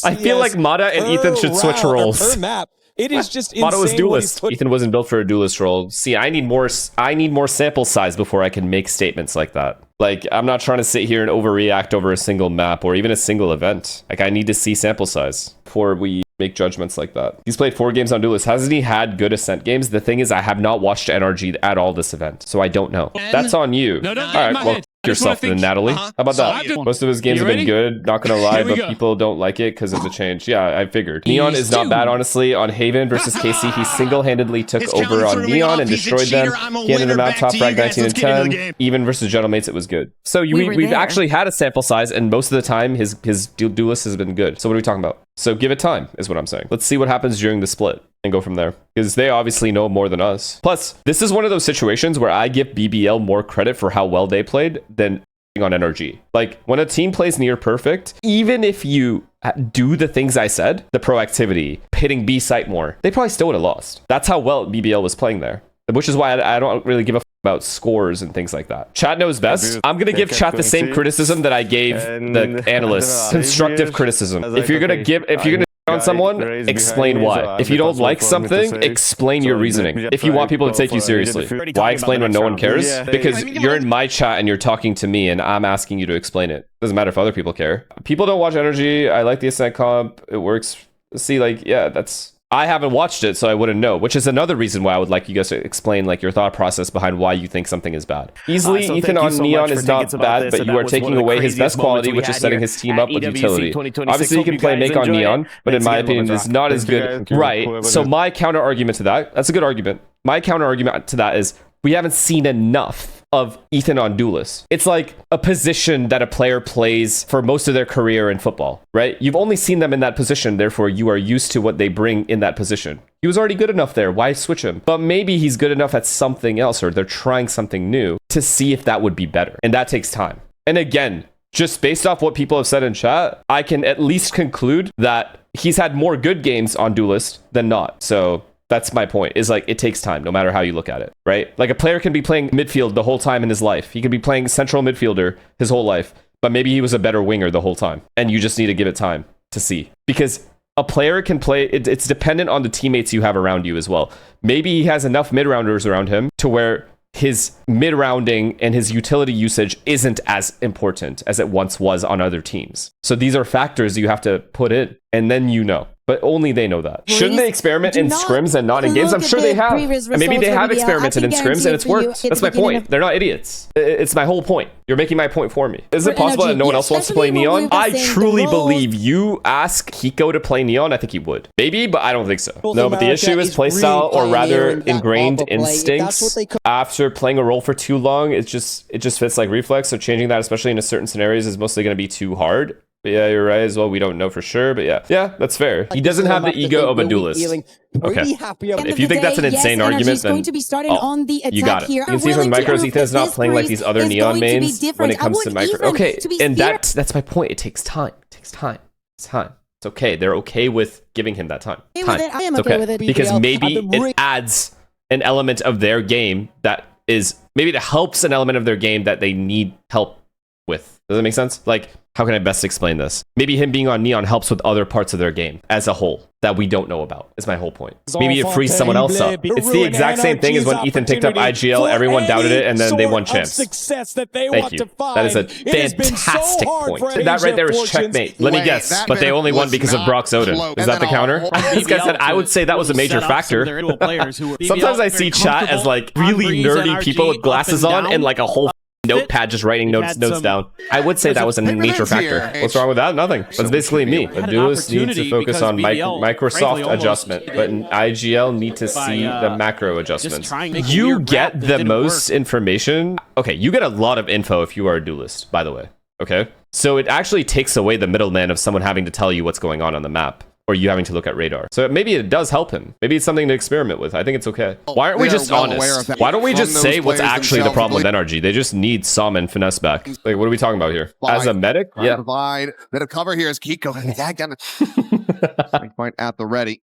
I feel like Mata and Ethan should switch roles. Per map. It is just Mata was insane what he's duelist. put- Ethan wasn't built for a duelist role. See, I need more sample size before I can make statements like that. Like, I'm not trying to sit here and overreact over a single map or even a single event. Like, I need to see sample size before we make judgments like that. He's played 4 games on duelist. Hasn't he had good Ascent games? The thing is, I have not watched NRG at all this event, so I don't know. That's on you. No, all right, well, yourself then, Natalie. How about that? Most of his games have been good, not gonna lie, but people don't like it because of the change. Yeah, I figured. Neon is not bad, honestly. On Haven versus KC, he single-handedly took over on Neon and destroyed them. He ended him out top frag 19 and 10. Even versus Gentlemates, it was good. So we've actually had a sample size, and most of the time, his duelist has been good. So what are we talking about? So give it time, is what I'm saying. Let's see what happens during the split and go from there, because they obviously know more than us. Plus, this is one of those situations where I give BBL more credit for how well they played than on NRG. Like, when a team plays near perfect, even if you do the things I said, the proactivity, hitting B site more, they probably still would have lost. That's how well BBL was playing there, which is why I don't really give a about scores and things like that. Chat knows best. I'm gonna give chat the same criticism that I gave the analysts. Constructive criticism. If you're gonna on someone, explain why. If you don't like something, explain your reasoning. If you want people to take you seriously. Why explain when no one cares? Because you're in my chat and you're talking to me and I'm asking you to explain it. Doesn't matter if other people care. People don't watch Energy. I like the Ascent comp. It works. See, like, yeah, I haven't watched it, so I wouldn't know, which is another reason why I would like you guys to explain like your thought process behind why you think something is bad. Easily, Ethan on Neon is not bad, but you are taking away his best quality, which is setting his team up with utility. Obviously, you can play Make on Neon, but in my opinion, it's not as good. Right, so my counter argument to that's a good argument. My counter argument to that is we haven't seen enough of Ethan on Duelist. It's like a position that a player plays for most of their career in football, right? You've only seen them in that position, therefore you are used to what they bring in that position. He was already good enough there, why switch him? But maybe he's good enough at something else, or they're trying something new to see if that would be better. And that takes time. And again, just based off what people have said in chat, I can at least conclude that he's had more good games on Duelist than not. So that's my point, is like, it takes time, no matter how you look at it, right? Like, a player can be playing midfield the whole time in his life. He could be playing central midfielder his whole life, but maybe he was a better winger the whole time. And you just need to give it time to see. Because a player can play, it's dependent on the teammates you have around you as well. Maybe he has enough mid-rounders around him to where his mid-rounding and his utility usage isn't as important as it once was on other teams. So these are factors you have to put in, and then you know. But only they know that. Shouldn't they experiment in scrims and not in games? I'm sure they have. And maybe they have experimented in scrims and it's worked. That's my point. They're not idiots. It's my whole point. You're making my point for me. Is it possible that no one else wants to play Neon? I truly believe you ask Hiko to play Neon, I think he would. Maybe, but I don't think so. No, but the issue is playstyle, or rather ingrained instincts. After playing a role for too long, it just fits like reflex. So changing that, especially in certain scenarios, is mostly going to be too hard. But yeah, you're right as well. We don't know for sure, but yeah, that's fair. He doesn't have the ego of a duelist. Okay. If you think that's an insane argument, then you got it. You can see from the micros, Ethan is not playing like these other Neon mains when it comes to micro. Okay, and that's my point. It takes time. It takes time. It's time. It's okay. They're okay with giving him that time. I am okay with it. Because maybe it adds an element of their game that is, maybe it helps an element of their game that they need help with. Does that make sense? Like, how can I best explain this? Maybe him being on Neon helps with other parts of their game as a whole that we don't know about, is my whole point. Maybe it frees someone else up. It's the exact same thing as when Ethan picked up IGL, everyone doubted it, and then they won champs. Thank you. That is a fantastic point. That right there is checkmate. Let me guess, but they only won because of Brock's Odin. Is that the counter? These guys said, I would say that was a major factor. Sometimes I see chat as like really nerdy people with glasses on and like a whole notepad just writing notes down. I would say that was a major factor. What's wrong with that? Nothing. That's basically me. A duelist needs to focus on Microsoft adjustment, but an IGL need to see the macro adjustments. You get the most information. Okay, you get a lot of info if you are a duelist, by the way. Okay? So it actually takes away the middleman of someone having to tell you what's going on the map, or you having to look at radar. So maybe it does help him. Maybe it's something to experiment with. I think it's okay. Why aren't we just honest? Why don't we just say what's actually the problem with NRG? They just need Som and FNS back. Like, what are we talking about here? As a medic? Yeah. Provide bit of cover here as Kiko. Point at the ready.